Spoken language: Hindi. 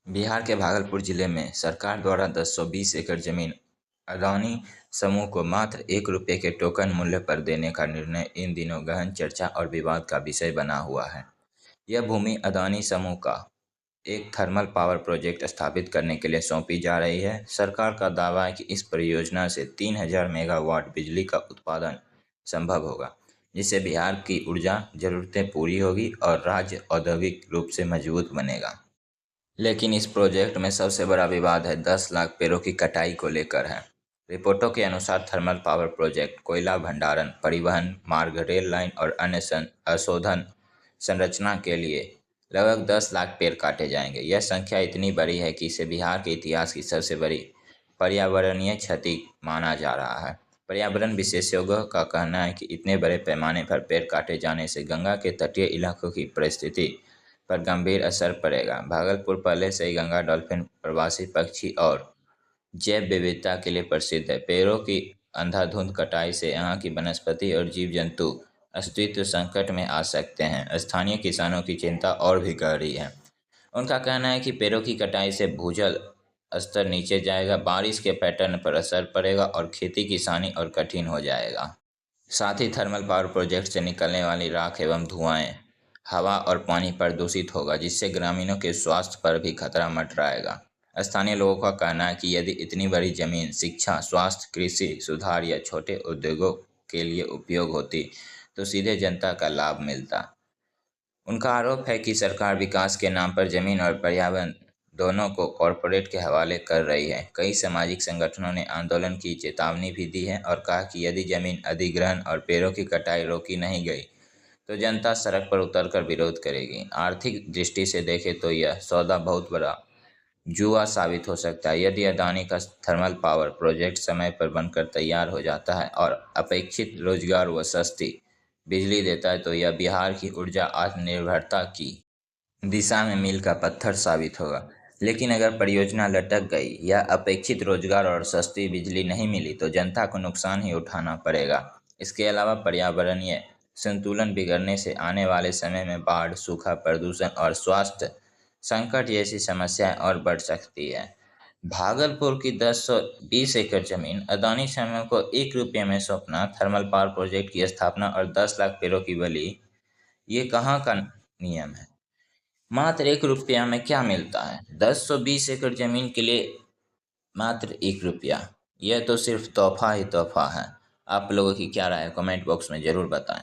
बिहार के भागलपुर जिले में सरकार द्वारा 1020 एकड़ जमीन अदानी समूह को मात्र ₹1 के टोकन मूल्य पर देने का निर्णय इन दिनों गहन चर्चा और विवाद का विषय बना हुआ है। यह भूमि अदानी समूह का एक थर्मल पावर प्रोजेक्ट स्थापित करने के लिए सौंपी जा रही है। सरकार का दावा है कि इस परियोजना से 3000 मेगावाट बिजली का उत्पादन संभव होगा, जिससे बिहार की ऊर्जा जरूरतें पूरी होगी और राज्य औद्योगिक रूप से मजबूत बनेगा। लेकिन इस प्रोजेक्ट में सबसे बड़ा विवाद है 10 लाख पेड़ों की कटाई को लेकर है। रिपोर्टों के अनुसार थर्मल पावर प्रोजेक्ट कोयला भंडारण, परिवहन मार्ग, रेल लाइन और अन्य अशोधन संरचना के लिए लगभग 10 लाख पेड़ काटे जाएंगे। यह संख्या इतनी बड़ी है कि इसे बिहार के इतिहास की सबसे बड़ी पर्यावरणीय क्षति माना जा रहा है। पर्यावरण विशेषज्ञों का कहना है कि इतने बड़े पैमाने पर पेड़ काटे जाने से गंगा के तटीय इलाकों की परिस्थिति पर गंभीर असर पड़ेगा। भागलपुर पहले से ही गंगा डॉल्फिन, प्रवासी पक्षी और जैव विविधता के लिए प्रसिद्ध है। पेड़ों की अंधाधुंध कटाई से यहाँ की वनस्पति और जीव जंतु अस्तित्व संकट में आ सकते हैं। स्थानीय किसानों की चिंता और भी गहरी है। उनका कहना है कि पेड़ों की कटाई से भूजल स्तर नीचे जाएगा, बारिश के पैटर्न पर असर पड़ेगा और खेती किसानी और कठिन हो जाएगा। साथ ही थर्मल पावर प्रोजेक्ट से निकलने वाली राख एवं धुआंएं हवा और पानी प्रदूषित होगा, जिससे ग्रामीणों के स्वास्थ्य पर भी खतरा मंडराएगा। स्थानीय लोगों का कहना है कि यदि इतनी बड़ी जमीन शिक्षा, स्वास्थ्य, कृषि सुधार या छोटे उद्योगों के लिए उपयोग होती तो सीधे जनता का लाभ मिलता। उनका आरोप है कि सरकार विकास के नाम पर जमीन और पर्यावरण दोनों को कॉरपोरेट के हवाले कर रही है। कई सामाजिक संगठनों ने आंदोलन की चेतावनी भी दी है और कहा कि यदि जमीन अधिग्रहण और पेड़ों की कटाई रोकी नहीं गई तो जनता सड़क पर उतरकर विरोध करेगी। आर्थिक दृष्टि से देखें तो यह सौदा बहुत बड़ा जुआ साबित हो सकता है। यदि अदानी का थर्मल पावर प्रोजेक्ट समय पर बनकर तैयार हो जाता है और अपेक्षित रोजगार व सस्ती बिजली देता है तो यह बिहार की ऊर्जा आत्मनिर्भरता की दिशा में मील का पत्थर साबित होगा। लेकिन अगर परियोजना लटक गई या अपेक्षित रोजगार और सस्ती बिजली नहीं मिली तो जनता को नुकसान ही उठाना पड़ेगा। इसके अलावा पर्यावरणीय संतुलन बिगड़ने से आने वाले समय में बाढ़, सूखा, प्रदूषण और स्वास्थ्य संकट जैसी समस्याएं और बढ़ सकती है। भागलपुर की 1020 एकड़ जमीन अदानी समूह को ₹1 में सौंपना, थर्मल पावर प्रोजेक्ट की स्थापना और 10 लाख पेड़ों की बलि, ये कहाँ का नियम है? मात्र ₹1 में क्या मिलता है? 1020 एकड़ जमीन के लिए मात्र ₹1। यह तो सिर्फ तोहफा ही तोहफा है। आप लोगों की क्या राय है? कमेंट बॉक्स में जरूर बताएं।